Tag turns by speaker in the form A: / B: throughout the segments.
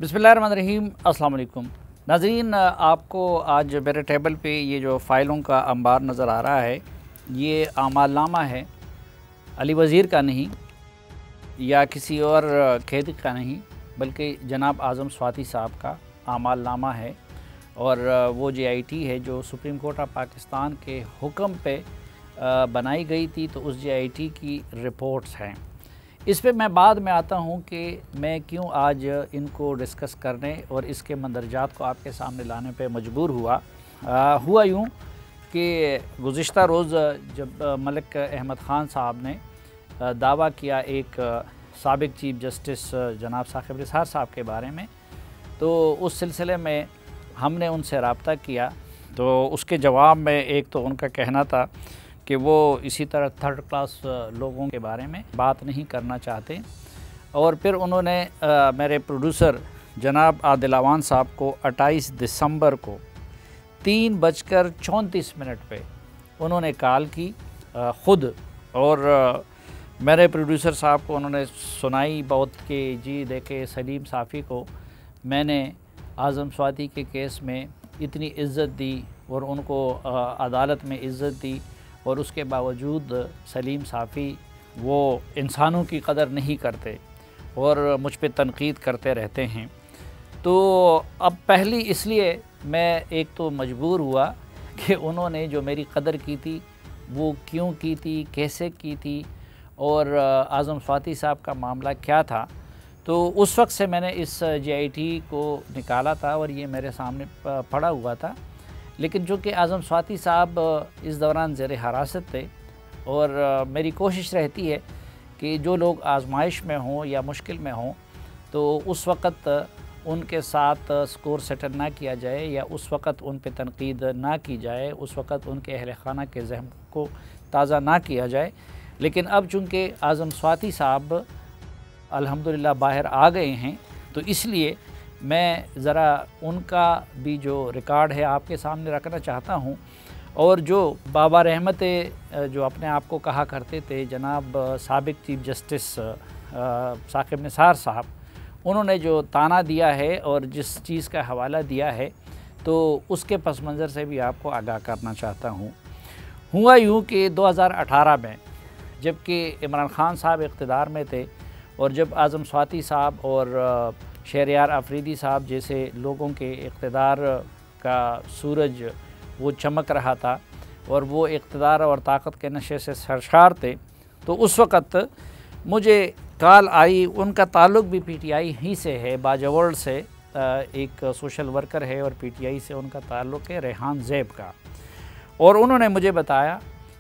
A: बिस्मिल्लाहिर्रहमानिर्रहीम, अस्सलाम वालेकुम नाज़रीन। आपको आज मेरे टेबल पे ये जो फ़ाइलों का अंबार नज़र आ रहा है, ये आमालनामा है, अली वज़ीर का नहीं या किसी और कैदी का नहीं, बल्कि जनाब आज़म स्वाति साहब का आमालनामा है। और वो JIT है जो सुप्रीम कोर्ट ऑफ पाकिस्तान के हुक्म पे बनाई गई थी, तो उस JIT की रिपोर्ट्स हैं। इस पे मैं बाद में आता हूँ कि मैं क्यों आज इनको डिस्कस करने और इसके मंदरजात को आपके सामने लाने पे मजबूर हुआ यूँ कि गुज़िश्ता रोज़ जब मलिक अहमद ख़ान साहब ने दावा किया एक साबिक़ चीफ़ जस्टिस जनाब साकिब निसार साहब के बारे में, तो उस सिलसिले में हमने उनसे रब्ता किया। तो उसके जवाब में एक तो उनका कहना था कि वो इसी तरह थर्ड क्लास लोगों के बारे में बात नहीं करना चाहते, और फिर उन्होंने मेरे प्रोड्यूसर जनाब आदिल अवान साहब को 28 दिसंबर को 3:34 पे उन्होंने कॉल की ख़ुद, और मेरे प्रोड्यूसर साहब को उन्होंने सुनाई बहुत कि जी देखे सलीम साफ़ी को मैंने आज़म स्वाति के केस में इतनी इज़्ज़त दी और उनको अदालत में इज़्ज़त दी, और उसके बावजूद सलीम साफ़ी वो इंसानों की कदर नहीं करते और मुझ पे तनकीद करते रहते हैं। तो अब पहली इसलिए मैं एक तो मजबूर हुआ कि उन्होंने जो मेरी कदर की थी वो क्यों की थी, कैसे की थी, और आज़म स्वाति साहब का मामला क्या था। तो उस वक्त से मैंने इस JIT को निकाला था और ये मेरे सामने पड़ा हुआ था। लेकिन चूँकि आज़म स्वाति साहब इस दौरान ज़ेर हिरासत थे, और मेरी कोशिश रहती है कि जो लोग आजमाइश में हों या मुश्किल में हों तो उस वक़्त उनके साथ स्कोर सेटल ना किया जाए या उस वक़्त उन पे तनकीद ना की जाए, उस वक़्त उनके अहल खाना के ज़हन को ताज़ा ना किया जाए। लेकिन अब चूँकि आज़म स्वाति साहब अल्हम्दुलिल्लाह बाहर आ गए हैं, तो इसलिए मैं ज़रा उनका भी जो रिकॉर्ड है आपके सामने रखना चाहता हूँ। और जो बाबा रहमत जो अपने आप को कहा करते थे, जनाब साबिक़ चीफ़ जस्टिस साकिब निसार साहब, उन्होंने जो ताना दिया है और जिस चीज़ का हवाला दिया है, तो उसके पस मंज़र से भी आपको आगाह करना चाहता हूँ। हुआ यूँ कि 2018 में जबकि इमरान ख़ान साहब इक़्तिदार में थे और जब आज़म स्वाति साहब और शहरयार अफरीदी साहब जैसे लोगों के इक़्तिदार का सूरज वो चमक रहा था और वो इक़्तिदार और ताकत के नशे से सरशार थे, तो उस वक़्त मुझे कॉल आई। उनका ताल्लुक़ भी PTI ही से है, बाजवड़ से एक सोशल वर्कर है और PTI से उनका ताल्लुक़ है, रेहान ज़ैब का। और उन्होंने मुझे बताया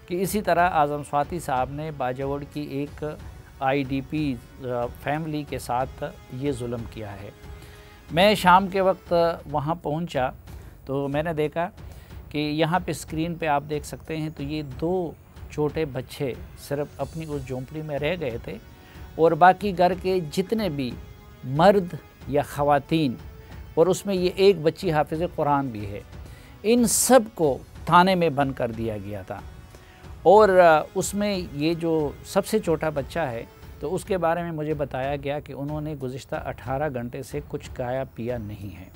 A: कि इसी तरह आज़म स्वाति साहब ने बाजवड़ की एक IDP फैमिली के साथ ये जुल्म किया है। मैं शाम के वक्त वहाँ पहुँचा तो मैंने देखा कि यहाँ पे स्क्रीन पे आप देख सकते हैं, तो ये 2 छोटे बच्चे सिर्फ अपनी उस झोंपड़ी में रह गए थे, और बाकी घर के जितने भी मर्द या ख़वातीन, और उसमें ये एक बच्ची हाफ़िज़ कुरान भी है, इन सब को थाने में बंद कर दिया गया था। और उसमें ये जो सबसे छोटा बच्चा है, तो उसके बारे में मुझे बताया गया कि उन्होंने गुज़िश्ता 18 घंटे से कुछ खाया पिया नहीं है।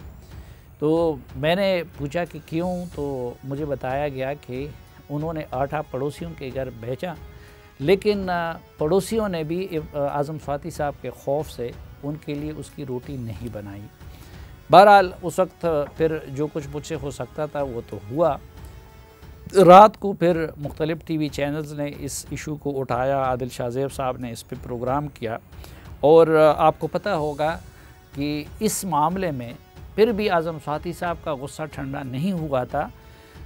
A: तो मैंने पूछा कि क्यों, तो मुझे बताया गया कि उन्होंने आटा पड़ोसियों के घर भेजा, लेकिन पड़ोसियों ने भी आज़म स्वाति साहब के खौफ से उनके लिए उसकी रोटी नहीं बनाई। बहरहाल उस वक्त फिर जो कुछ मुझसे हो सकता था वो तो हुआ। रात को फिर मुख्तलिफ़ TV चैनल्स ने इस इशू को उठाया, आदिल शाहज़ेब साहब ने इस पे प्रोग्राम किया, और आपको पता होगा कि इस मामले में फिर भी आज़म स्वाति साहब का गुस्सा ठंडा नहीं हुआ था।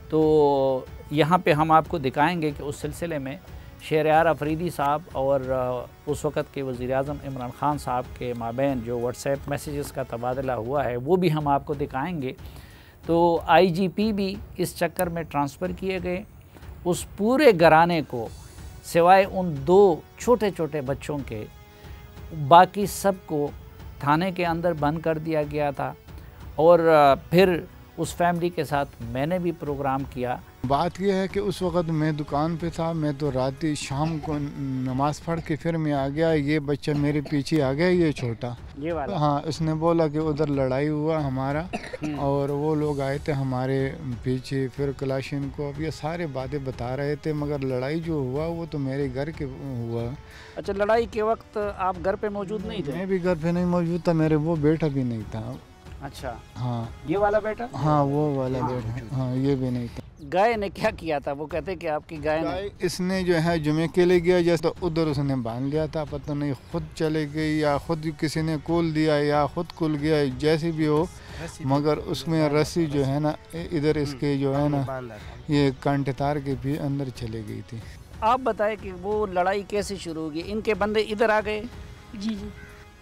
A: तो यहाँ पे हम आपको दिखाएंगे कि उस सिलसिले में शहरयार अफरीदी साहब और उस वक़्त के वज़ीर-ए-आज़म इमरान ख़ान साहब के माबैन जो व्हाट्सएप मैसेजेस का तबादला हुआ है, वो भी हम आपको दिखाएंगे। तो IGP भी इस चक्कर में ट्रांसफ़र किए गए। उस पूरे घराने को सिवाय उन 2 छोटे छोटे बच्चों के बाकी सब को थाने के अंदर बंद कर दिया गया था। और फिर उस फैमिली के साथ मैंने भी प्रोग्राम किया
B: बात यह है कि उस वक़्त मैं दुकान पे था, मैं तो रात ही शाम को नमाज़ पढ़ के फिर मैं आ गया, ये बच्चा मेरे पीछे आ गया, ये छोटा,
A: ये वाला।
B: हाँ, उसने बोला कि उधर लड़ाई हुआ हमारा और वो लोग आए थे हमारे पीछे, फिर क्लाशिन को, अब ये सारे बातें बता रहे थे, मगर लड़ाई जो हुआ वो तो मेरे घर के हुआ।
A: अच्छा, लड़ाई के वक्त आप घर पे मौजूद नहीं थे?
B: मैं भी घर पे नहीं मौजूद था, मेरे वो बेटा भी नहीं था।
A: अच्छा,
B: हाँ,
A: ये वाला बेटा?
B: हाँ, वो वाला बेटा, हाँ, ये भी नहीं था।
A: गाय ने क्या किया था? वो कहते कि आपकी गाय ने,
B: इसने जो है जुमे के लिए गया, जैसे तो उधर उसने बांध लिया था, पता नहीं खुद चले गई या खुद किसी ने खोल दिया या खुद खुल गया, जैसे भी हो, मगर उसमें रस्सी जो है ना इधर इसके जो है ना ये कांटे तार के भी अंदर चले गई थी।
A: आप बताएं कि वो लड़ाई कैसे शुरू होगी? इनके बंदे इधर आ गए?
C: जी जी।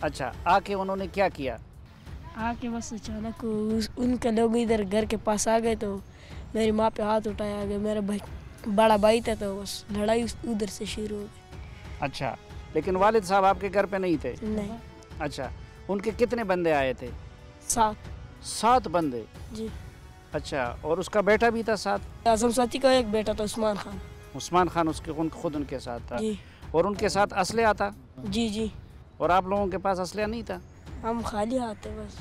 A: अच्छा, आके उन्होंने क्या किया?
C: आके बस अचानक उनके लोग इधर घर के पास आ गए, तो मेरी माँ पे हाथ उठाया गया, मेरा भाई बड़ा भाई था, तो बस लड़ाई उधर से शुरू हो गई।
A: अच्छा, लेकिन वालिद साहब आपके घर पे नहीं थे?
C: नहीं।
A: अच्छा, उनके कितने बंदे आए थे?
C: 7
A: बंदे?
C: जी।
A: अच्छा, और उसका बेटा भी था साथ?
C: आजम साथी का एक बेटा था, उस्मान खान।
A: उस्मान खान उसके खुद उनके साथ था?
C: जी।
A: और उनके साथ असलहा था?
C: जी जी।
A: और आप लोगों के पास असलहा नहीं था?
C: हम खाली हाथ थे बस।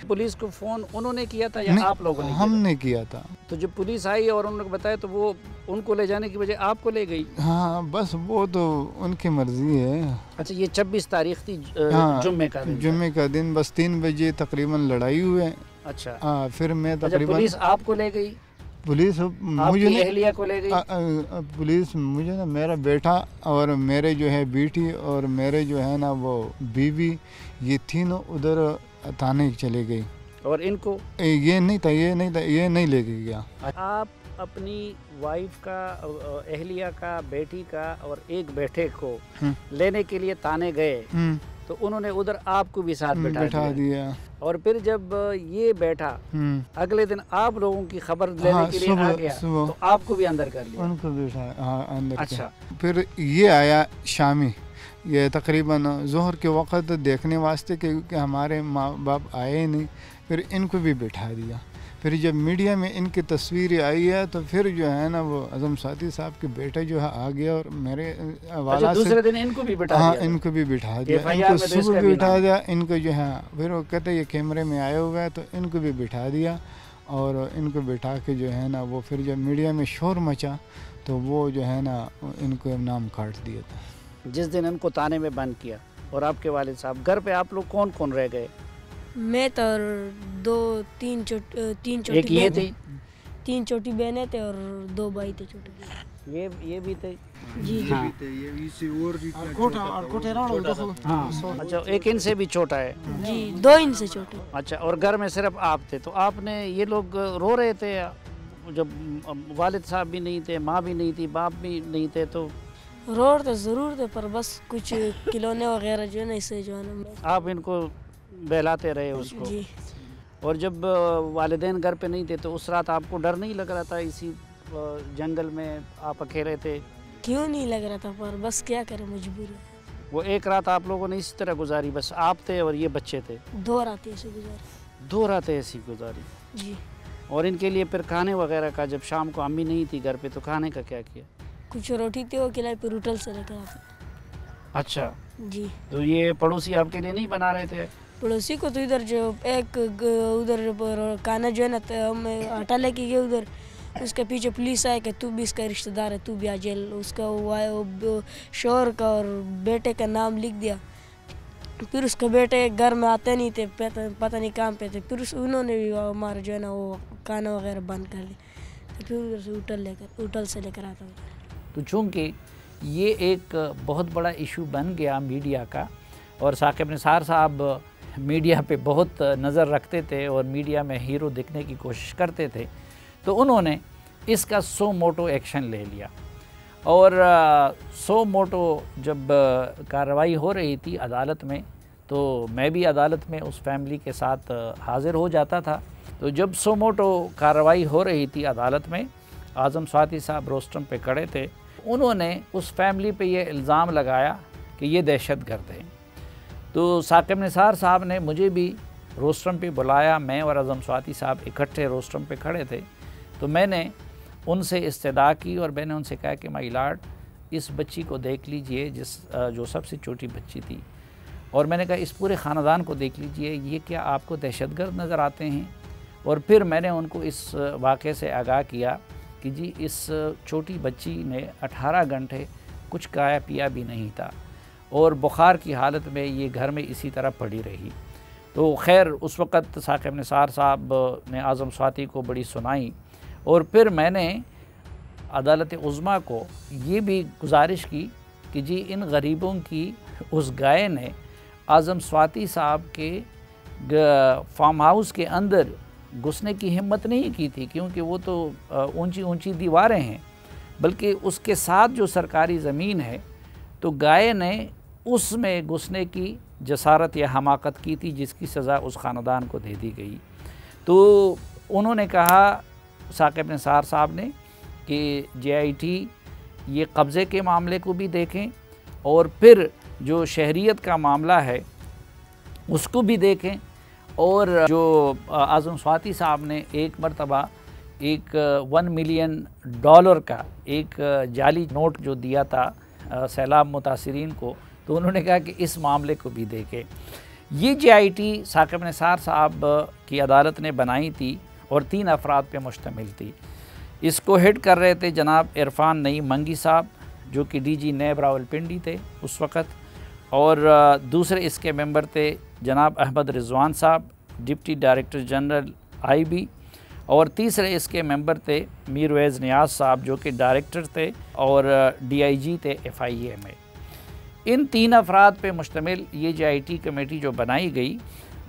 A: पुलिस को फोन उन्होंने किया था या आप लोगों ने किया?
B: हमने किया था।
A: तो जब पुलिस आई और उन्होंने बताया तो वो उनको ले जाने की बजाय आपको ले गई?
B: हाँ, बस वो तो उनकी मर्जी है।
A: अच्छा, ये 26 तारीख थी,
B: हाँ,
A: जुम्मे का दिन?
B: जुम्मे का दिन, बस 3 बजे तकरीबन लड़ाई हुए।
A: अच्छा,
B: हाँ, फिर मैं तकरीबन
A: पुलिस आपको ले गई?
B: पुलिस मुझे
A: आपकी अहलिया को ले गई?
B: पुलिस मुझे ना, मेरा बेटा और मेरे जो है बेटी और मेरे जो है ना वो बीवी, ये तीनों उधर थाने चले गई।
A: और इनको?
B: ये नहीं था, ये नहीं लेके गया।
A: आप अपनी वाइफ का, अहलिया का, बेटी का और एक बेटे को लेने के लिए थाने गए, तो उन्होंने उधर आपको भी साथ बैठा दिया। और फिर जब ये बैठा अगले दिन आप लोगों की खबर लेने के लिए आ गया, तो आपको भी अंदर कर लिया?
B: उनको बैठा, हाँ, अंदर।
A: अच्छा,
B: फिर ये आया शामी, ये तकरीबन ज़ोहर के वक़्त देखने वास्ते, क्योंकि हमारे माँ बाप आए नहीं, फिर इनको भी बिठा दिया। फिर जब मीडिया में इनकी तस्वीरें आई है तो फिर जो है ना वो आज़म साथी साहब के बेटा जो है आ गया और मेरे वाला
A: दूसरे दिन इनको भी बिठा
B: हाँ,
A: दिया?
B: इनको भी बिठा दिया, इनको सुबह भी बिठा दिया, इनको जो है फिर वो कहते ये कैमरे में आए हुए हैं, तो इनको भी बिठा दिया और इनको बिठा के जो है ना वो फिर जब मीडिया में शोर मचा तो वो जो है ना इनको नाम काट दिया था।
A: जिस दिन इनको ताने में बंद किया और आपके वालिद साहब, घर पे आप लोग कौन कौन रह गए?
C: मैं तो तीन छोटी
A: एक ये थी?
C: 3 छोटी बहनें थे और 2 भाई थे छोटे।
A: ये भी थे?
C: जी।
A: हाँ। हाँ। अच्छा, एक इनसे भी छोटा है?
C: जी, 2 इनसे छोटे।
A: अच्छा, और घर में सिर्फ आप थे, तो आपने, ये लोग रो रहे थे जब वालिद साहब भी नहीं थे, माँ भी नहीं थी, बाप भी नहीं थे? तो
C: रो तो ज़रूर थे, पर बस कुछ खिलौने वगैरह जो है ना, इससे जो है ना
A: आप इनको बहलाते रहे उसको?
C: जी।
A: और जब वालिदैन घर पे नहीं थे तो उस रात आपको डर नहीं लग रहा था? इसी जंगल में आप अकेले थे?
C: क्यों नहीं लग रहा था, पर बस क्या करें, मजबूर है।
A: वो एक रात आप लोगों ने इसी तरह गुजारी, बस आप थे और ये बच्चे थे?
C: 2 रातें ऐसे गुजारी।
A: 2 रातें ऐसी गुजारी?
C: जी।
A: और इनके लिए फिर खाने वगैरह का, जब शाम को अम्मी नहीं थी घर पे, तो खाने का क्या किया?
C: कुछ रोटी थी वो खिलाई, फिर होटल से लेकर आते।
A: अच्छा
C: जी।
A: तो ये पड़ोसी आपके लिए नहीं बना रहे थे?
C: पड़ोसी को तो इधर जो एक उधर काना जो है ना, तो हम हटा लेके गए उधर, उसके पीछे पुलिस आए कि तू भी इसका रिश्तेदार है, तू भी आ जेल। उसका शोहर का और बेटे का नाम लिख दिया। फिर उसके बेटे घर में आते नहीं थे, पता नहीं काम पे थे। फिर उन्होंने भी हमारा जो है ना वो खाना वगैरह बंद कर दिया। तो फिर उधर से होटल से लेकर आता था।
A: तो चूँकि ये एक बहुत बड़ा इशू बन गया मीडिया का, और साकिब निसार साहब मीडिया पे बहुत नज़र रखते थे और मीडिया में हीरो दिखने की कोशिश करते थे, तो उन्होंने इसका सो मोटो एक्शन ले लिया। और सो मोटो जब कार्रवाई हो रही थी अदालत में, तो मैं भी अदालत में उस फैमिली के साथ हाज़िर हो जाता था। तो जब सो मोटो कार्रवाई हो रही थी अदालत में, आज़म स्वाति साहब रोस्टम पे खड़े थे, उन्होंने उस फैमिली पे ये इल्ज़ाम लगाया कि ये दहशतगर्द हैं। तो साकिब निसार साहब ने मुझे भी रोस्टम पे बुलाया, मैं और आज़म स्वाति साहब इकट्ठे रोस्टम पे खड़े थे। तो मैंने उनसे इस्तदा की और मैंने उनसे कहा कि माय लॉर्ड, इस बच्ची को देख लीजिए जो सबसे छोटी बच्ची थी, और मैंने कहा इस पूरे ख़ानदान को देख लीजिए, ये क्या आपको दहशतगर्द नज़र आते हैं? और फिर मैंने उनको इस वाक़े से आगाह किया कि जी इस छोटी बच्ची ने 18 घंटे कुछ खाया पिया भी नहीं था और बुखार की हालत में ये घर में इसी तरह पड़ी रही। तो खैर उस वक़्त साकिब निसार साहब ने आज़म स्वाति को बड़ी सुनाई और फिर मैंने अदालत उज़्मा को ये भी गुजारिश की कि जी इन गरीबों की उस गाय ने आज़म स्वाति साहब के फार्म हाउस के अंदर घुसने की हिम्मत नहीं की थी, क्योंकि वो तो ऊंची ऊंची दीवारें हैं, बल्कि उसके साथ जो सरकारी ज़मीन है तो गाय ने उसमें घुसने की जसारत या हमाकत की थी, जिसकी सज़ा उस ख़ानदान को दे दी गई। तो उन्होंने कहा साकिब निसार साहब ने कि JIT ये कब्ज़े के मामले को भी देखें और फिर जो शहरियत का मामला है उसको भी देखें, और जो आज़म स्वाति साहब ने एक मरतबा एक $1 मिलियन का एक जाली नोट जो दिया था सैलाब मुतासिरीन को, तो उन्होंने कहा कि इस मामले को भी देखें। ये JIT साकिब निसार साहब की अदालत ने बनाई थी और 3 अफराद पे मुश्तमिल थी। इसको हेड कर रहे थे जनाब इरफान नईम मंगी साहब, जो कि DG नैब रावलपिंडी थे उस वक़्त, और दूसरे इसके मेंबर थे जनाब अहमद रिजवान साहब, डिप्टी डायरेक्टर जनरल IB, और तीसरे इसके मेंबर थे मीरवैज़ नियाज़ साहब, जो कि डायरेक्टर थे और DIG थे FIA में। इन 3 अफराद पे मुश्तमिल ये JIT कमेटी जो बनाई गई,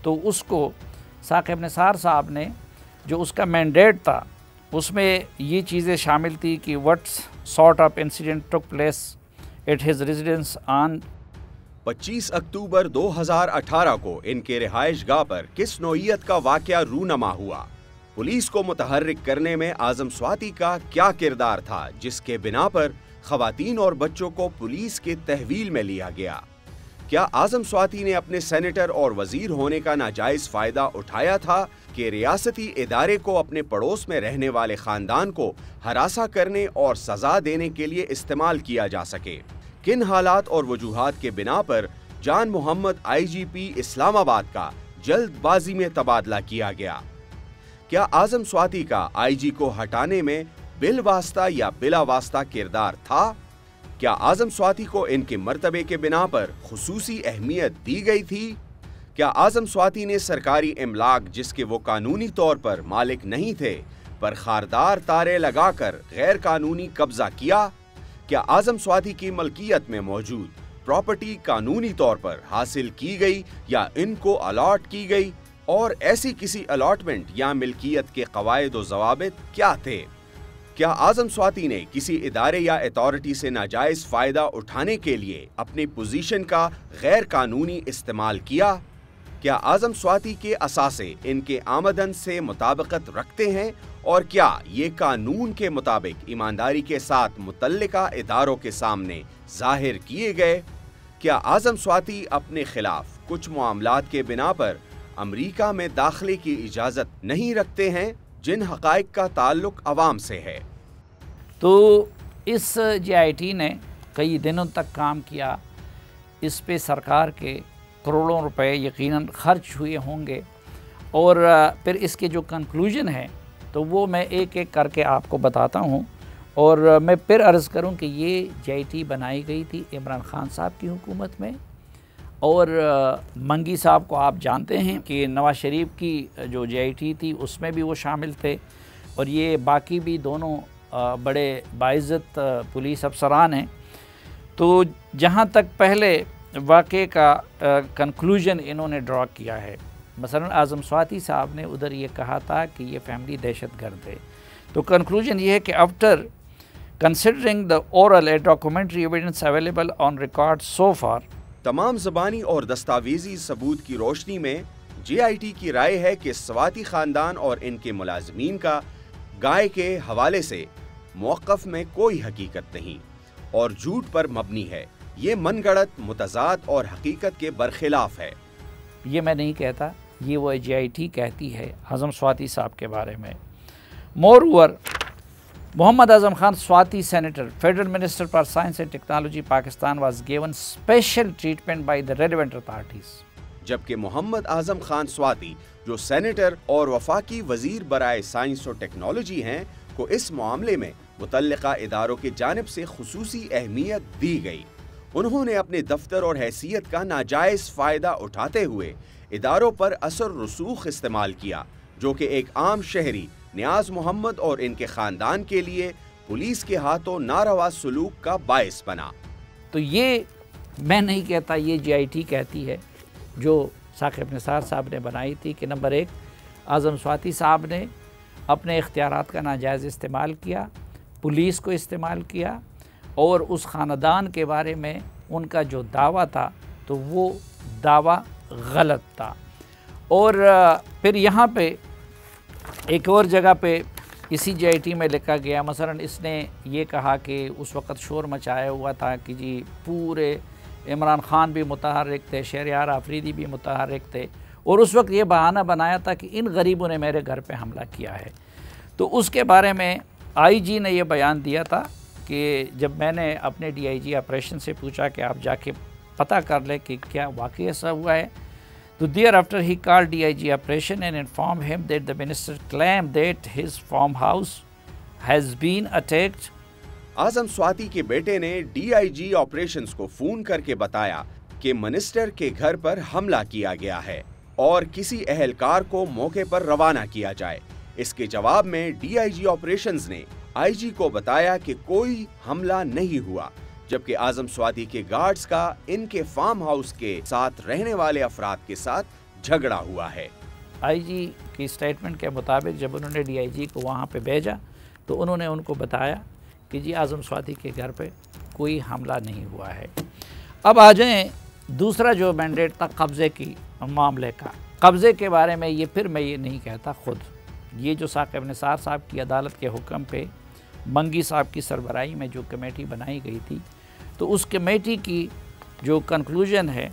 A: तो उसको साकिब निसार साहब ने जो उसका मैंडेट था उसमें ये चीज़ें शामिल थी कि what sort of incident took place at his residence on
D: 25 अक्टूबर 2018 को इनके रिहाइश गाह पर किस नौइयत का वाकया रूनमा हुआ, पुलिस को मुतहर्रिक करने में आज़म स्वाति का क्या किरदार था, जिसके बिना पर खवातीन और बच्चों को पुलिस के तहवील में लिया गया। क्या आज़म स्वाति ने अपने सेनेटर और वजीर होने का नाजायज फायदा उठाया था कि रियासती इदारे को अपने पड़ोस में रहने वाले खानदान को हरासा करने और सजा देने के लिए इस्तेमाल किया जा सके? किन हालात और वजूहात के बिना पर जान मोहम्मद IGP इस्लामाबाद का जल्दबाजी में तबादला किया गया? क्या आज़म स्वाति का IG को हटाने में बिल वास्ता या बिला वास्ता किरदार था? क्या आज़म स्वाति को इनके मर्तबे के बिना पर खुसूसी अहमियत दी गई थी? क्या आज़म स्वाति ने सरकारी इमलाक, जिसके वो कानूनी तौर पर मालिक नहीं थे, पर खारदार तारे लगाकर गैर कानूनी कब्जा किया? क्या आज़म स्वाति की मलकियत में मौजूद प्रॉपर्टी कानूनी तौर पर हासिल की गई या इनको अलॉट की गई, और ऐसी किसी अलॉटमेंट या मिल्कियत के कवायद व ज़वाबित क्या थे? क्या आज़म स्वाति ने किसी इदारे या अथॉरिटी से नाजायज फ़ायदा उठाने के लिए अपनी पोजीशन का गैर कानूनी इस्तेमाल किया? क्या आज़म स्वाति के असासे इनके आमदन से मुताबिकत रखते हैं, और क्या ये कानून के मुताबिक ईमानदारी के साथ मुतल्लिका इदारों के सामने जाहिर किए गए? क्या आज़म स्वाति अपने खिलाफ कुछ मामलात के बिना पर अमरीका में दाखिले की इजाज़त नहीं रखते हैं, जिन हक़ाइक़ का ताल्लुक अवाम से है?
A: तो इस JIT ने कई दिनों तक काम किया, इस पे सरकार के करोड़ों रुपए यकीनन खर्च हुए होंगे, और फिर इसके जो कंक्लूजन है तो वो मैं एक एक करके आपको बताता हूँ। और मैं फिर अर्ज़ करूँ कि ये JIT बनाई गई थी इमरान खान साहब की हुकूमत में, और मंगी साहब को आप जानते हैं कि नवाज शरीफ की जो JIT थी उसमें भी वो शामिल थे, और ये बाकी भी दोनों बड़े बाइज़्ज़त पुलिस अफसरान हैं। तो जहाँ तक पहले वाक़े का कंक्लूजन इन्होंने ड्रॉ किया है, मसलन आज़म स्वाति साहब ने उधर ये कहा था कि ये फैमिली दहशतगर्द है, तो कंक्लूजन ये है कि after considering the oral and documentary evidence available on record so far,
D: तमाम ज़बानी और दस्तावेजी सबूत की रोशनी में JIT की राय है कि स्वाति ख़ानदान और इनके मुलाजमीन का गाय के हवाले से मौक़िफ़ में कोई हकीकत नहीं और झूठ पर मबनी है। ये मनगढ़ंत, मुतज़ाद और हकीकत के बरखिलाफ है।
A: ये मैं नहीं कहता, ये वो JIT कहती है आज़म स्वाति साहब के बारे में। More over Muhammad Azam Khan Swati Senator, Federal Minister for Science and Technology Pakistan was given special treatment by the relevant authorities.
D: जबकि मोहम्मद आजम खान स्वाति जो सेनेटर और वफाकी वजीर बराए साइंस और टेक्नोलॉजी हैं को इस मामले में मुतल्लिका इदारों की जानिब से खुसूसी अहमियत दी गई। उन्होंने अपने दफ्तर और हैसियत का नाजायज फ़ायदा उठाते हुए इदारों पर असर रसूख इस्तेमाल किया, जो कि एक आम शहरी नियाज मोहम्मद और इनके ख़ानदान के लिए पुलिस के हाथों नारवा सलूक का बायस बना।
A: तो ये मैं नहीं कहता, ये GIT कहती है, जो साकिब निसार साहब ने बनाई थी कि नंबर 1 आज़म स्वाति साहब ने अपने इख्तियारात का नाजायज़ इस्तेमाल किया, पुलिस को इस्तेमाल किया और उस ख़ानदान के बारे में उनका जो दावा था तो वो दावा गलत था। और फिर यहाँ पे एक और जगह पे इसी GIT में लिखा गया, मसलन इसने ये कहा कि उस वक़्त शोर मचाया हुआ था कि जी पूरे इमरान ख़ान भी मुतहर्रिक थे, शहरयार आफरीदी भी मुतहर्रिक थे, और उस वक्त ये बहाना बनाया था कि इन गरीबों ने मेरे घर पे हमला किया है। तो उसके बारे में IG ने ये बयान दिया था कि जब मैंने अपने DIG ऑपरेशन से पूछा कि आप जाके पता कर ले कि क्या वाकई ऐसा हुआ है, तो thereafter he called DIG operation and inform him that the minister claim that his farm house has been attacked.
D: Azam Swati के बेटे ने DIG ऑपरेशंस को फोन करके बताया कि मिनिस्टर के घर पर हमला किया गया है और किसी अहलकार को मौके पर रवाना किया जाए। इसके जवाब में DIG ऑपरेशंस ने IG को बताया कि कोई हमला नहीं हुआ, जबकि आजम स्वाति के गार्ड्स का इनके फार्म हाउस के साथ रहने वाले अफराद के साथ झगड़ा हुआ है।
A: IG की स्टेटमेंट के मुताबिक जब उन्होंने DIG को वहाँ पे भेजा तो उन्होंने उनको बताया कि जी आज़म स्वाति के घर पे कोई हमला नहीं हुआ है। अब आ जाएं दूसरा जो मैंडेट था कब्ज़े की मामले का। कब्ज़े के बारे में ये फिर मैं ये नहीं कहता, ख़ुद ये जो साकिब निसार साहब की अदालत के हुक्म पे मंगी साहब की सरबराही में जो कमेटी बनाई गई थी, तो उस कमेटी की जो कंक्लूजन है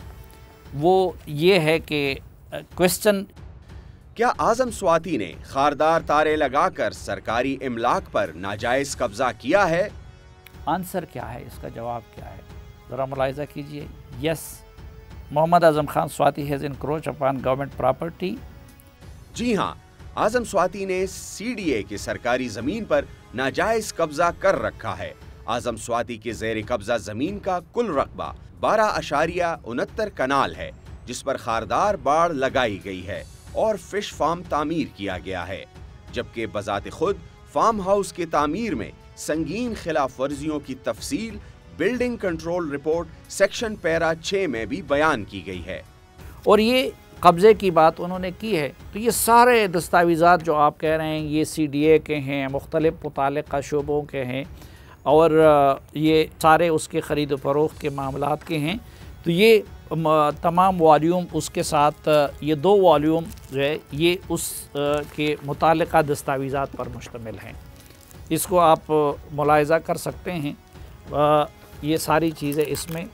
A: वो ये है कि क्वेश्चन,
D: क्या आजम स्वाति ने खारदार तारे लगाकर सरकारी इमलाक पर नाजायज कब्जा किया है?
A: आंसर क्या है, इसका जवाब क्या है, ज़रा मुलाहिज़ा कीजिए। Yes, Mohammad Azam Khan Swati has encroach upon government property.
D: जी हाँ, आजम स्वाति ने CDA की सरकारी जमीन पर नाजायज कब्जा कर रखा है। आजम स्वाति के ज़ेर कब्जा जमीन का कुल रकबा 12.69 कनाल है, जिस पर खारदार बाड़ लगाई गई है और फिश फार्म तामीर किया गया है, जबकि बजाते खुद फार्म हाउस के तामीर में संगीन खिलाफ वर्जियों की तफसील building control report section para 6 में भी बयान की गई है।
A: और ये कब्ज़े की बात उन्होंने की है, तो ये सारे दस्तावेज़ात जो आप कह रहे हैं ये CDA के हैं, मुख्तलिफ मुतालिका शोबों के हैं और ये सारे उसके ख़रीद फ़रोख्त के मामलात के हैं। तो ये तमाम वॉल्यूम उसके साथ ये 2 वॉल्यूम जो है ये उस के मुतालिका दस्तावेज़ात पर मुश्तमिल हैं। इसको आप मुलाहिज़ा कर सकते हैं। ये सारी चीज़ें इसमें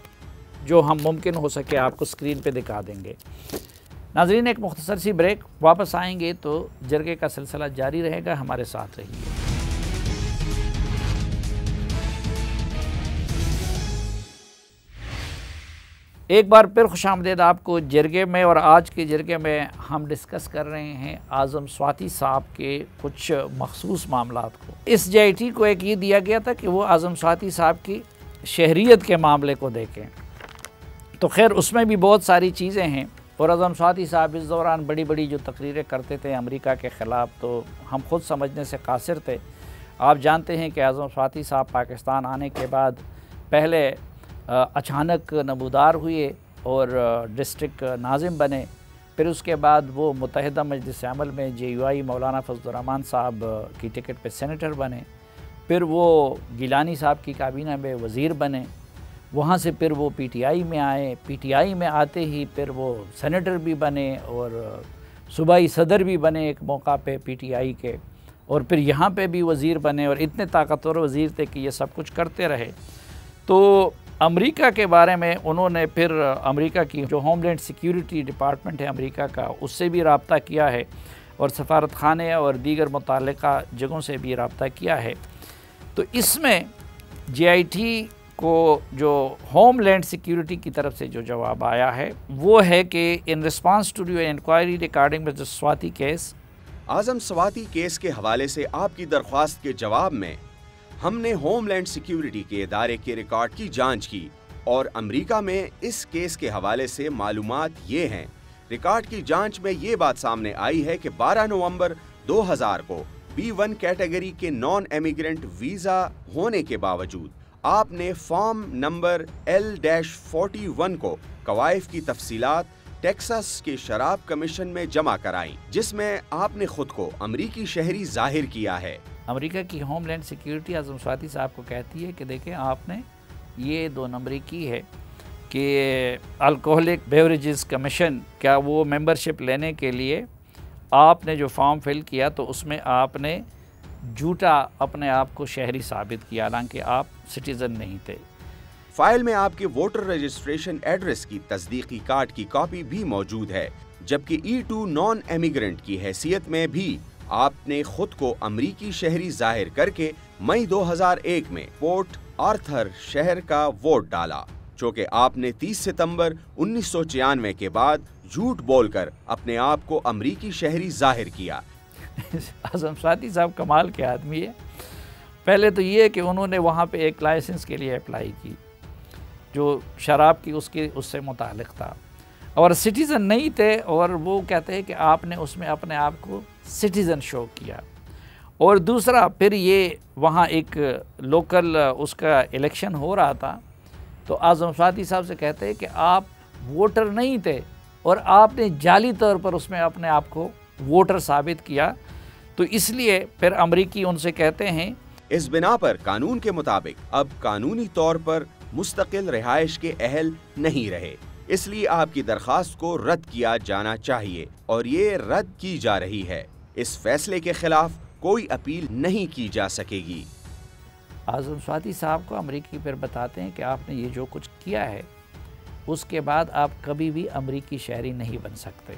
A: जो हम मुमकिन हो सके आपको स्क्रीन पे दिखा देंगे। नाज़रीन, एक मुख्तसर सी ब्रेक, वापस आएंगे तो जरगे का सिलसिला जारी रहेगा, हमारे साथ रहिए। एक बार फिर खुशामदीद आपको जरगे में, और आज के जरगे में हम डिस्कस कर रहे हैं आज़म स्वाति साहब के कुछ मखसूस मामलात को। इस GIT को एक ये दिया गया था कि वो आज़म स्वाति साहब की शहरियत के मामले को देखें, तो खैर उसमें भी बहुत सारी चीज़ें हैं। और आज़म स्वाति साहब इस दौरान बड़ी बड़ी जो तकरीरें करते थे अमेरिका के ख़िलाफ़, तो हम खुद समझने से कासिर थे। आप जानते हैं कि आज़म स्वाति साहब पाकिस्तान आने के बाद पहले अचानक नमूदार हुए और डिस्ट्रिक्ट नाज़िम बने, फिर उसके बाद वो मुत्तहिदा मजलिस अमल में JUI मौलाना फजलुर्रहमान साहब की टिकट पे सेनेटर बने, फिर वो गिलानी साहब की काबीना में वज़ीर बने, वहाँ से फिर वो PTI में आए, PTI में आते ही फिर वो सेनेटर भी बने और सूबाई सदर भी बने एक मौका पे PTI के, और फिर यहाँ पे भी वज़ीर बने और इतने ताकतवर वज़ीर थे कि ये सब कुछ करते रहे। तो अमेरिका के बारे में उन्होंने फिर अमेरिका की जो होमलैंड सिक्योरिटी डिपार्टमेंट है अमेरिका का, उससे भी रब्ता किया है और सफारत खाने और दीगर मुताल्लिका जगहों से भी रब्ता किया है। तो इसमें JIT को जो होमलैंड सिक्योरिटी की तरफ से जो जवाब आया है वो है कि in response to your inquiry regarding mister Swati case,
D: Azam Swati case के हवाले से आपकी दरख्वास्त के जवाब में हमने होमलैंड सिक्योरिटी के इदारे के रिकॉर्ड की जांच की और अमेरिका में इस केस के हवाले से मालूमात ये हैं। रिकॉर्ड की जांच में ये बात सामने आई है कि 12 नवंबर 2000 को B1 कैटेगरी के नॉन एमिग्रेंट वीज़ा होने के बावजूद आपने फॉर्म नंबर L-41 को कवायफ की तफसीलात टेक्सास के शराब कमीशन में जमा कराई, जिसमें आपने खुद को अमरीकी शहरी जाहिर किया है।
A: अमेरिका की होमलैंड सिक्योरिटी आजम स्वाति साहब को कहती है कि देखें आपने ये 2 नंबरी की है कि अल्कोहलिक बेवरेजेस कमीशन का वो मेंबरशिप लेने के लिए आपने जो फॉर्म फिल किया तो उसमें आपने झूठा अपने आप को शहरी साबित किया, हालांकि आप सिटीज़न नहीं थे।
D: फाइल में आपके वोटर रजिस्ट्रेशन एड्रेस की तस्दीकी कार्ड की कॉपी भी मौजूद है, जबकि E2 नॉन एमिग्रेंट की हैसियत में भी आपने खुद को अमरीकी शहरी जाहिर करके मई 2001 में पोर्ट आर्थर शहर का वोट डाला, जो कि आपने 30 सितंबर 1996 के बाद झूठ बोलकर अपने आप को अमरीकी शहरी जाहिर किया।
A: आजम स्वाति साहब कमाल के आदमी है। पहले तो ये कि उन्होंने वहाँ पे एक लाइसेंस के लिए अप्लाई की जो शराब की उससे मुतालिक था और सिटीज़न नहीं थे, और वो कहते हैं कि आपने उसमें अपने आप को सिटीज़न शो किया। और दूसरा फिर ये वहाँ एक लोकल उसका इलेक्शन हो रहा था तो आजम स्वाति साहब से कहते हैं कि आप वोटर नहीं थे और आपने जाली तौर पर उसमें अपने आप को वोटर साबित किया, तो इसलिए फिर अमरीकी उनसे कहते हैं
D: इस बिना पर कानून के मुताबिक अब कानूनी तौर पर मुस्तकिल रिहाइश के अहल नहीं रहे, इसलिए आपकी दरखास्त को रद्द किया जाना चाहिए और ये रद्द की जा रही है। इस फैसले के खिलाफ कोई अपील नहीं की जा सकेगी।
A: आजम स्वाति साहब को अमरीकी फिर बताते हैं कि आपने ये जो कुछ किया है उसके बाद आप कभी भी अमरीकी शहरी नहीं बन सकते।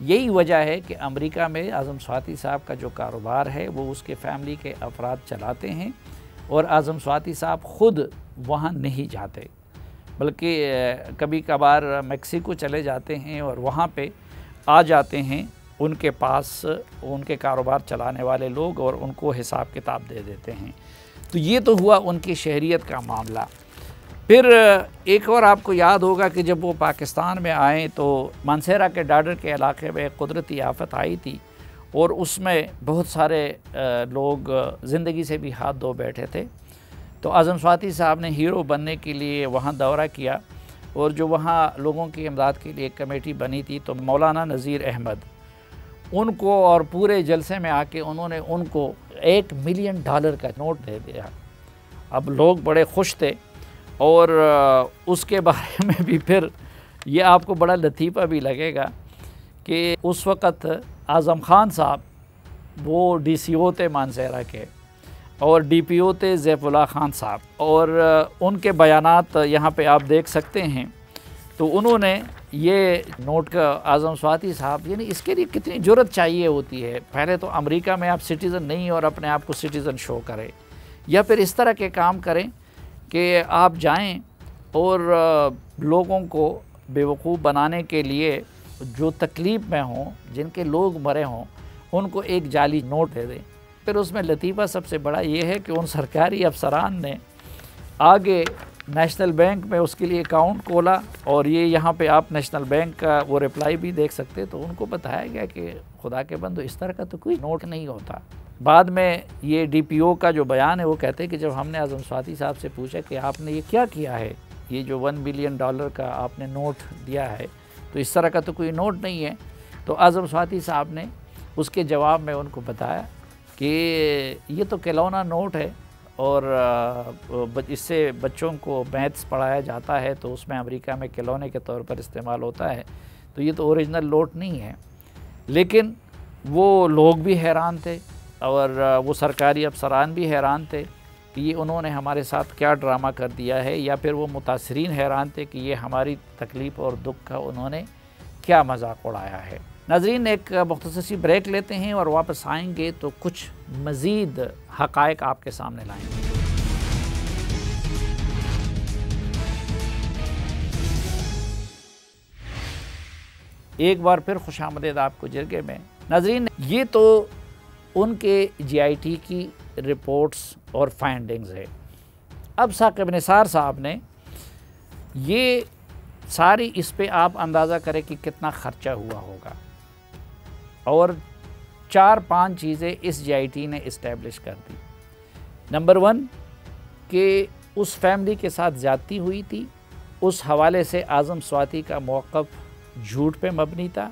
A: यही वजह है कि अमेरिका में आजम स्वाति साहब का जो कारोबार है वो उसके फैमिली के अफराद चलाते हैं और आजम स्वाति साहब ख़ुद वहाँ नहीं जाते, बल्कि कभी कभार मेक्सिको चले जाते हैं और वहाँ पे आ जाते हैं उनके पास उनके कारोबार चलाने वाले लोग और उनको हिसाब किताब दे देते हैं। तो ये तो हुआ उनकी शहरियत का मामला। फिर एक और आपको याद होगा कि जब वो पाकिस्तान में आए तो मानसेरा के डाडर के इलाके में कुदरती आफत आई थी और उसमें बहुत सारे लोग ज़िंदगी से भी हाथ धो बैठे थे। तो आजम स्वाति साहब ने हीरो बनने के लिए वहाँ दौरा किया और जो वहाँ लोगों की इमदाद के लिए एक कमेटी बनी थी तो मौलाना नज़ीर अहमद उनको और पूरे जलसे में आके उन्होंने उनको $1 मिलियन का नोट दे दिया। अब लोग बड़े खुश थे और उसके बारे में भी फिर ये आपको बड़ा लतीफ़ा भी लगेगा कि उस वक़्त आज़म ख़ान साहब वो DCO थे मानसेरा के और DPO थे ज़ैफ़ुल्लाह ख़ान साहब, और उनके बयानात यहाँ पे आप देख सकते हैं। तो उन्होंने ये नोट का आज़म स्वाति साहब, यानी इसके लिए कितनी जुर्रत चाहिए होती है। पहले तो अमेरिका में आप सिटीज़न नहीं और अपने आप को सिटीज़न शो करें, या फिर इस तरह के काम करें कि आप जाएं और लोगों को बेवकूफ़ बनाने के लिए जो तकलीफ़ में हों, जिनके लोग मरे हों, उनको एक जाली नोट दे दें। फिर उसमें लतीफ़ा सबसे बड़ा ये है कि उन सरकारी अफसरान ने आगे नेशनल बैंक में उसके लिए अकाउंट खोला, और ये यहाँ पे आप नेशनल बैंक का वो रिप्लाई भी देख सकते। तो उनको बताया गया कि खुदा के बंदो इस तरह का तो कोई नोट नहीं होता। बाद में ये DPO का जो बयान है वो कहते हैं कि जब हमने आज़म स्वाति साहब से पूछा कि आपने ये क्या किया है, ये जो $1 मिलियन का आपने नोट दिया है तो इस तरह का तो कोई नोट नहीं है, तो आज़म स्वाति साहब ने उसके जवाब में उनको बताया कि ये तो खिलौना नोट है और इससे बच्चों को मैथ्स पढ़ाया जाता है तो उसमें अमेरिका में खिलौने के तौर पर इस्तेमाल होता है, तो ये तो ओरिजिनल नोट नहीं है। लेकिन वो लोग भी हैरान थे और वो सरकारी अफसरान भी हैरान थे कि ये उन्होंने हमारे साथ क्या ड्रामा कर दिया है, या फिर वो मुतासरीन हैरान थे कि ये हमारी तकलीफ़ और दुख का उन्होंने क्या मजाक उड़ाया है। नाज़रीन, एक मुख्तसर सी ब्रेक लेते हैं और वापस आएंगे तो कुछ मज़ीद हक़ाइक़ आपके सामने लाएंगे। एक बार फिर खुशामदीद आपको जरगे में। नाज़रीन, ये तो उनके GIT की रिपोर्ट्स और फाइंडिंग्स है। अब साकिब निसार साहब ने ये सारी, इस पे आप अंदाज़ा करें कि कितना ख़र्चा हुआ होगा, और 4-5 चीज़ें इस GIT ने इस्टेब्लिश कर दी। नंबर 1 कि उस फैमिली के साथ ज़्यादती हुई थी, उस हवाले से आज़म स्वाति का मौक़िफ़ झूठ पे मबनी था।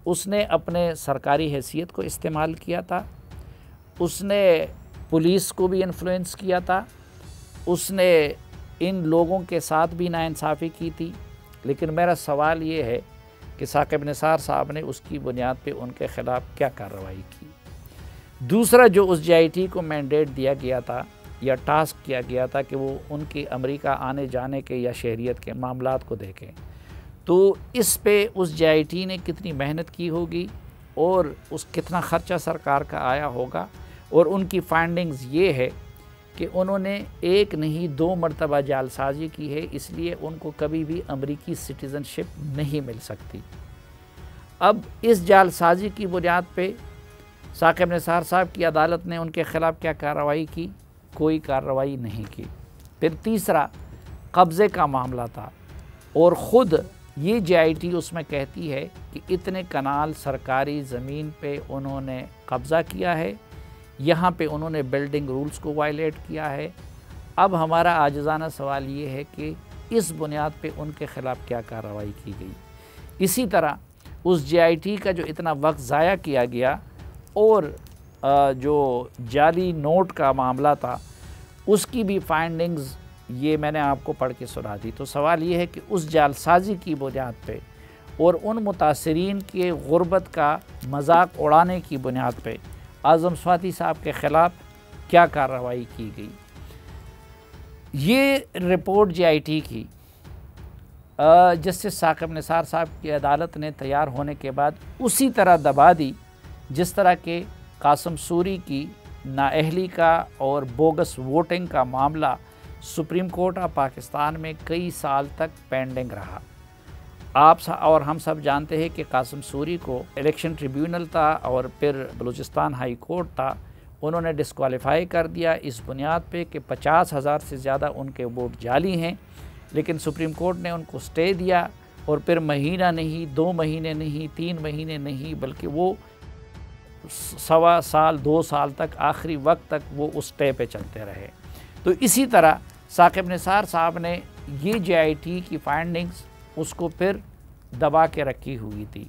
A: उसने अपने सरकारी हैसियत को इस्तेमाल किया था, उसने पुलिस को भी इन्फ्लुएंस किया था, उसने इन लोगों के साथ भी नाइंसाफ़ी की थी। लेकिन मेरा सवाल ये है कि साकिब निसार साहब ने उसकी बुनियाद पे उनके ख़िलाफ़ क्या कार्रवाई की। दूसरा, जो उस GIT को मैंडेट दिया गया था या टास्क किया गया था कि वो उनके अमेरिका आने जाने के या शहरियत के मामलात को देखें, तो इस पे उस GIT ने कितनी मेहनत की होगी और उस कितना ख़र्चा सरकार का आया होगा। और उनकी फाइंडिंग्स ये है कि उन्होंने एक नहीं 2 मरतबा जालसाजी की है, इसलिए उनको कभी भी अमरीकी सिटीज़नशिप नहीं मिल सकती। अब इस जालसाजी की बुनियाद पे साकिब निसार साहब की अदालत ने उनके ख़िलाफ़ क्या कार्रवाई की? कोई कार्रवाई नहीं की। फिर तीसरा, कब्ज़े का मामला था, और ख़ुद ये GIT उसमें कहती है कि इतने कनाल सरकारी ज़मीन पे उन्होंने कब्ज़ा किया है, यहाँ पे उन्होंने बिल्डिंग रूल्स को वायलेट किया है। अब हमारा आजिज़ाना सवाल ये है कि इस बुनियाद पे उनके ख़िलाफ़ क्या कार्रवाई की गई। इसी तरह उस GIT का जो इतना वक्त ज़ाया किया गया, और जो जाली नोट का मामला था उसकी भी फाइंडिंग्स ये मैंने आपको पढ़ के सुना दी। तो सवाल ये है कि उस जालसाजी की बुनियाद पे और उन मुतासरीन के गुर्बत का मजाक उड़ाने की बुनियाद पे आज़म स्वाति साहब के ख़िलाफ़ क्या कार्रवाई की गई। ये रिपोर्ट GIT की जस्टिस साकिब निसार साहब की अदालत ने तैयार होने के बाद उसी तरह दबा दी जिस तरह के कासिम सूरी की नाअहली का और बोगस वोटिंग का मामला सुप्रीम कोर्ट ऑफ पाकिस्तान में कई साल तक पेंडिंग रहा। आप और हम सब जानते हैं कि कासिम सूरी को इलेक्शन ट्रिब्यूनल था और फिर बलूचिस्तान हाई कोर्ट था, उन्होंने डिस्क्वालीफाई कर दिया इस बुनियाद पे कि 50,000 से ज़्यादा उनके वोट जाली हैं। लेकिन सुप्रीम कोर्ट ने उनको स्टे दिया, और फिर महीना नहीं, 2 महीने नहीं, 3 महीने नहीं, बल्कि वो 1.25 साल 2 साल तक, आखिरी वक्त तक वो उस स्टे पे चलते रहे। तो इसी तरह साकिब निसार साहब ने ये GIT की फाइंडिंग्स उसको फिर दबा के रखी हुई थी,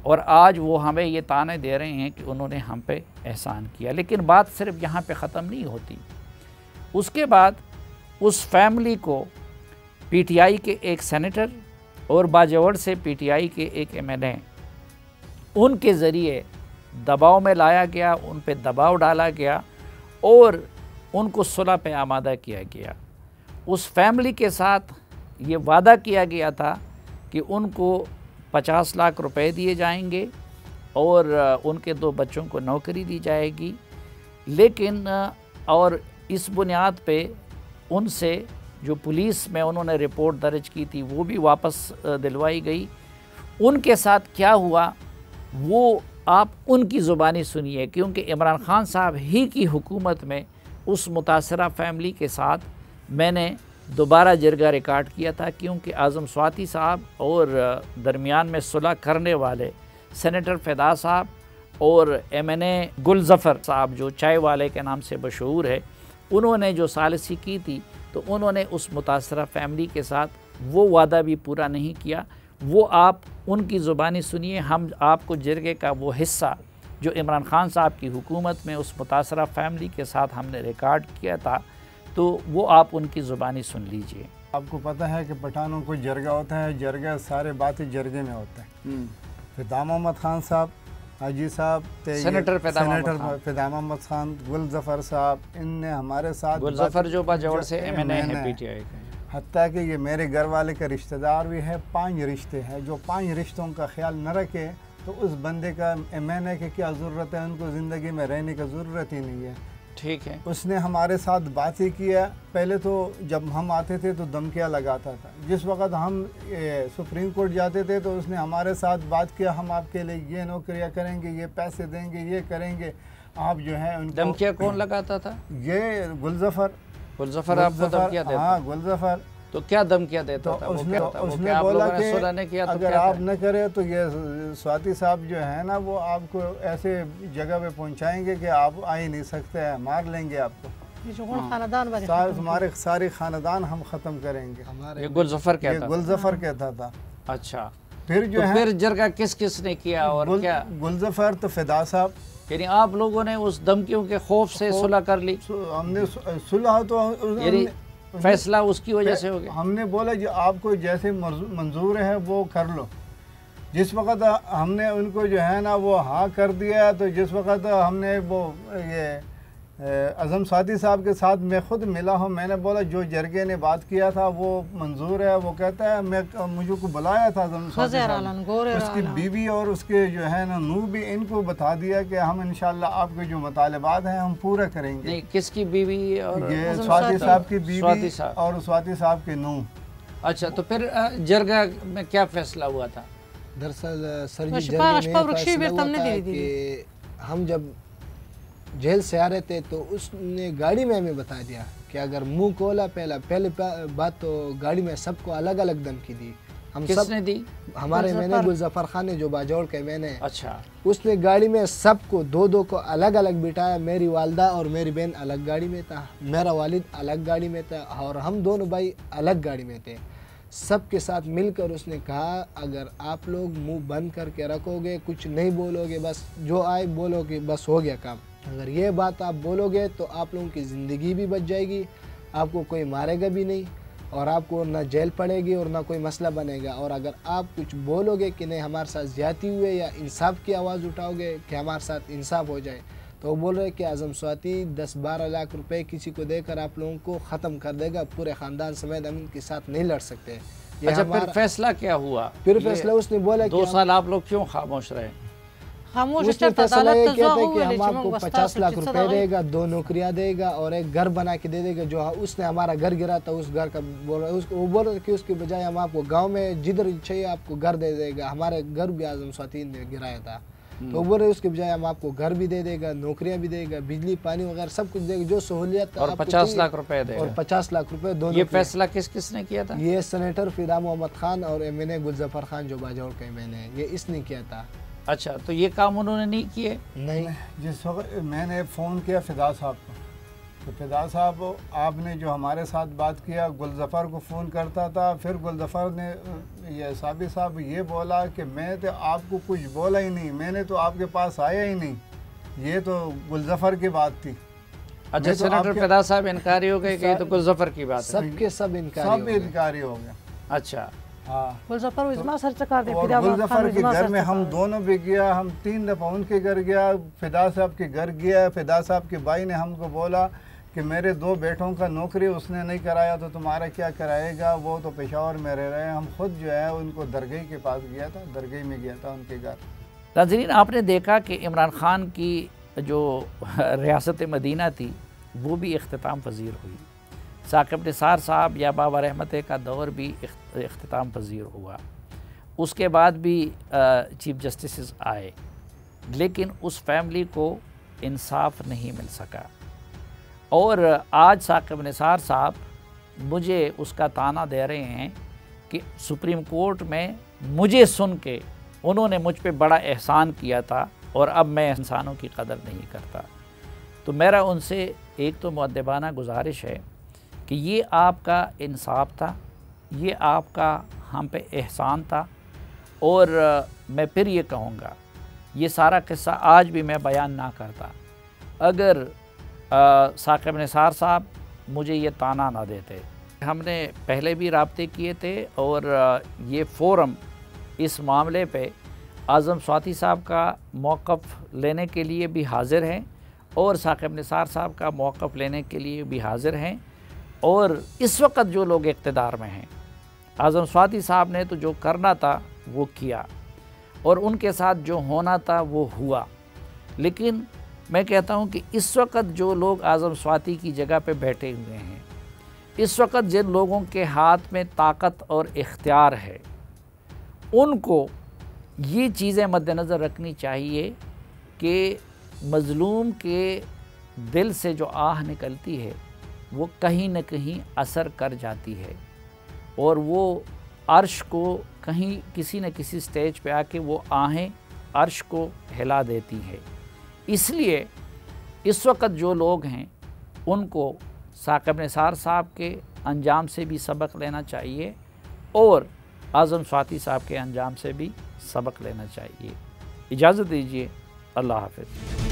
A: और आज वो हमें ये ताने दे रहे हैं कि उन्होंने हम पे एहसान किया। लेकिन बात सिर्फ यहाँ पे ख़त्म नहीं होती। उसके बाद उस फैमिली को PTI के एक सेनेटर और बाजवड़ से PTI के एक MNA, उनके ज़रिए दबाव में लाया गया, उन पे दबाव डाला गया और उनको सुलह पे आमादा किया गया। उस फैमिली के साथ ये वादा किया गया था कि उनको 50 लाख रुपए दिए जाएंगे और उनके 2 बच्चों को नौकरी दी जाएगी। लेकिन और इस बुनियाद पे उनसे जो पुलिस में उन्होंने रिपोर्ट दर्ज की थी वो भी वापस दिलवाई गई। उनके साथ क्या हुआ वो आप उनकी ज़ुबानी सुनिए, क्योंकि इमरान खान साहब ही की हुकूमत में उस मुतासरा फैमिली के साथ मैंने दोबारा जरगा रिकॉर्ड किया था, क्योंकि आज़म स्वाति साहब और दरमियान में सुलह करने वाले सेनेटर फ़िदा साहब और MNA गुल ज़फ़र साहब जो चाय वाले के नाम से मशहूर है, उन्होंने जो सालिसी की थी तो उन्होंने उस मुतासरा फैमिली के साथ वो वादा भी पूरा नहीं किया। वो आप उनकी ज़ुबानी सुनिए। हम आपको जरगे का वो हिस्सा जो इमरान खान साहब की हुकूमत में उस मुतासरा फैमिली के साथ हमने रिकॉर्ड किया था, तो वो आप उनकी ज़ुबानी सुन लीजिए।
B: आपको पता है कि पठानों को जरगा होता है, जरगा सारे बातें जरगे में होता है। फ़िदा मोहम्मद खान साहब, हाजी साहब,
A: सेनेटर
B: फ़िदा मोहम्मद खान, गुल ज़फ़र साहब, इनने हमारे साथ,
A: गुल ज़फ़र जो बाजवड़ से MNA है PTI का,
B: हत्ता कि ये मेरे घर वाले का रिश्तेदार भी है। 5 रिश्ते हैं, जो 5 रिश्तों का ख्याल न रखे तो उस बंदे का मैंने कि क्या ज़रूरत है, उनको ज़िंदगी में रहने की ज़रूरत ही नहीं है।
A: ठीक है।
B: उसने हमारे साथ बात ही किया। पहले तो जब हम आते थे तो धमकियाँ लगाता था। जिस वक्त हम सुप्रीम कोर्ट जाते थे तो उसने हमारे साथ बात किया, हम आपके लिए ये नौकरियाँ करेंगे, ये पैसे देंगे, ये करेंगे, आप जो है उनको।
A: धमकियाँ कौन लगाता था?
B: ये गुलजफर
A: आपको धमकियाँ देता?
B: हाँ, गुलजफर।
A: तो क्या धमकियाँ देता था?
B: उसने
A: आप
B: बोला
A: लोगों ने सुलह नहीं किया तो
B: अगर
A: क्या
B: आप
A: करें?
B: न करें तो ये स्वाति साहब जो है ना वो आपको ऐसे जगह पे पहुंचाएंगे कि आप आ ही नहीं सकते हैं, मार लेंगे आपको, तुम्हारे सारे खानदान हम ख़त्म करेंगे।
A: ये गुलजफर कहता था?
B: गुलजफर कहता था।
A: अच्छा,
B: फिर जो है
A: फिर जरगा किस ने किया और क्या?
B: गुलजफर तो फिदा साहब।
A: यानी आप लोगों ने उस धमकियों के खौफ से सुलह कर ली?
B: हमने सुलह तो
A: फैसला उसकी वजह से हो गया।
B: हमने बोला जो आपको जैसे मंजूर है वो कर लो। जिस वक्त हमने उनको जो है ना वो हाँ कर दिया, तो जिस वक्त हमने वो ये आज़म स्वाति साहब के साथ मैं ख़ुद मिला हूँ, मैंने बोला जो जरगे ने बात किया था वो मंजूर है। वो कहता है मुझे को बुलाया था आज़म स्वाति साहब, उसकी बीवी और उसके जो है ना नू भी, इनको बता दिया कि हम इंशाल्लाह आपके जो मुतालबात हैं हम पूरा करेंगे।
A: नहीं, किसकी बीवी? और
B: ये स्वाति साहब की बीवी और स्वाति साहब के नू।
A: अच्छा, तो फिर जरगा में क्या फैसला हुआ था?
E: दरअसल सर जी जरगे में कि हम जब जेल से आ रहे थे तो उसने गाड़ी में हमें बता दिया कि अगर मुंह खोला, पहले बात तो गाड़ी में सबको अलग अलग धमकी दी। हम
A: किसने दी?
E: हमारे मैंने गुलजफर खान ने जो बाजौड़ के मैंने।
A: अच्छा।
E: उसने गाड़ी में सबको दो को अलग अलग बिठाया। मेरी वालदा और मेरी बहन अलग गाड़ी में था, मेरा वालिद अलग गाड़ी में था और हम दोनों भाई अलग गाड़ी में थे। सबके साथ मिलकर उसने कहा अगर आप लोग मुंह बंद करके रखोगे, कुछ नहीं बोलोगे, बस जो आए बोलोगे, बस हो गया काम। अगर ये बात आप बोलोगे तो आप लोगों की ज़िंदगी भी बच जाएगी, आपको कोई मारेगा भी नहीं और आपको ना जेल पड़ेगी और ना कोई मसला बनेगा। और अगर आप कुछ बोलोगे कि नहीं हमारे साथ ज़्यादती हुए या इंसाफ की आवाज़ उठाओगे कि हमारे साथ इंसाफ हो जाए, तो वो बोल रहे कि आज़म स्वाति 10-12 लाख रुपए किसी को देकर आप लोगों को ख़त्म कर देगा, पूरे ख़ानदान समेत हम इनके साथ नहीं लड़ सकते।
A: अच्छा, फिर फैसला क्या हुआ?
E: फिर फैसला उसने बोला
A: 2 साल आप लोग क्यों खामोश रहे?
E: उसने फैसला ये किया था कि हम आपको 50 लाख रुपए देगा, 2 नौकरियां देगा और एक घर बना के दे देगा। जो उसने हमारा घर गिरा था उस घर का बोल रहा, उसको वो बोल रहा कि उसके बजाय हम आपको गांव में जिधर चाहिए आपको घर दे देगा। हमारे घर भी आज़म स्वाति ने गिराया था, तो बोल रहे उसके बजाय हम आपको घर भी दे देगा, नौकरियां भी देगा, बिजली पानी वगैरह सब कुछ देगा, जो सहूलियत।
A: और 50 लाख रुपए देगा।
E: और 50 लाख रुपए दोनों।
A: ये फैसला किसने किया था?
E: ये सेनेटर फिदा मोहम्मद खान और एमएनए गुलजफर खान जो बाजौड़ के मैंने, ये इसने किया था।
A: अच्छा, तो ये काम उन्होंने नहीं किए?
E: नहीं।
B: जिस वक्त मैंने फ़ोन किया फिदा साहब को, तो फिदा साहब आपने जो हमारे साथ बात किया, गुलजफर को फ़ोन करता था। फिर गुलजफर ने ये साबिर साहब ये बोला कि मैं तो आपको कुछ बोला ही नहीं, मैंने तो आपके पास आया ही नहीं, ये तो गुलजफर की बात थी।
A: अच्छा, सेनेटर फिदा साहब इनकारी हो गए कि ये तो गुलजफर की बात है?
E: सबके सब
B: इनकारी हो गया।
A: अच्छा।
B: हाँ,
C: गुलजफर
B: के घर में हम दोनों भी गया, हम 3 दफ़ा उनके घर गया, फिदा साहब के घर गया। फिदा साहब के भाई ने हमको बोला कि मेरे 2 बेटों का नौकरी उसने नहीं कराया तो तुम्हारा क्या कराएगा, वो तो पेशावर में रह रहे हैं। हम खुद जो है उनको दरगाह के पास गया था, दरगाह में गया था उनके घर।
A: नाज़रीन, आपने देखा कि इमरान ख़ान की जो रियासत मदीना थी वो भी इख्तिताम पज़ीर हुई। साकिब निसार साहब या बाबा रहमत का दौर भी इख्तिताम पज़ीर हुआ। उसके बाद भी चीफ जस्टिस आए, लेकिन उस फैमिली को इंसाफ नहीं मिल सका। और आज साकिब निसार साहब मुझे उसका ताना दे रहे हैं कि सुप्रीम कोर्ट में मुझे सुन के उन्होंने मुझ पे बड़ा एहसान किया था और अब मैं इंसानों की कदर नहीं करता। तो मेरा उनसे एक तो मुअद्दबाना गुजारिश है कि ये आपका इंसाफ था, ये आपका हम पे एहसान था। और मैं फिर ये कहूँगा, ये सारा किस्सा आज भी मैं बयान ना करता अगर साकिब निसार साहब मुझे ये ताना ना देते। हमने पहले भी राब्ते किए थे और ये फ़ोरम इस मामले पे आज़म स्वाति साहब का मौक़िफ़ लेने के लिए भी हाज़िर हैं और साकिब निसार साहब का मौक़िफ़ लेने के लिए भी हाज़िर हैं। और इस वक्त जो लोग इक़्तिदार में हैं, आज़म स्वाति साहब ने तो जो करना था वो किया और उनके साथ जो होना था वो हुआ। लेकिन मैं कहता हूँ कि इस वक्त जो लोग आज़म स्वाति की जगह पे बैठे हुए हैं, इस वक्त जिन लोगों के हाथ में ताकत और इख्तियार है, उनको ये चीज़ें मद्देनज़र रखनी चाहिए कि मज़लूम के दिल से जो आह निकलती है वो कहीं न कहीं असर कर जाती है और वो अर्श को कहीं किसी न किसी स्टेज पे आके वो आहें अर्श को हिला देती है। इसलिए इस वक्त जो लोग हैं उनको साकिब निसार साहब के अंजाम से भी सबक लेना चाहिए और आज़म स्वाति साहब के अंजाम से भी सबक लेना चाहिए। इजाज़त दीजिए, अल्लाह हाफ़िज़।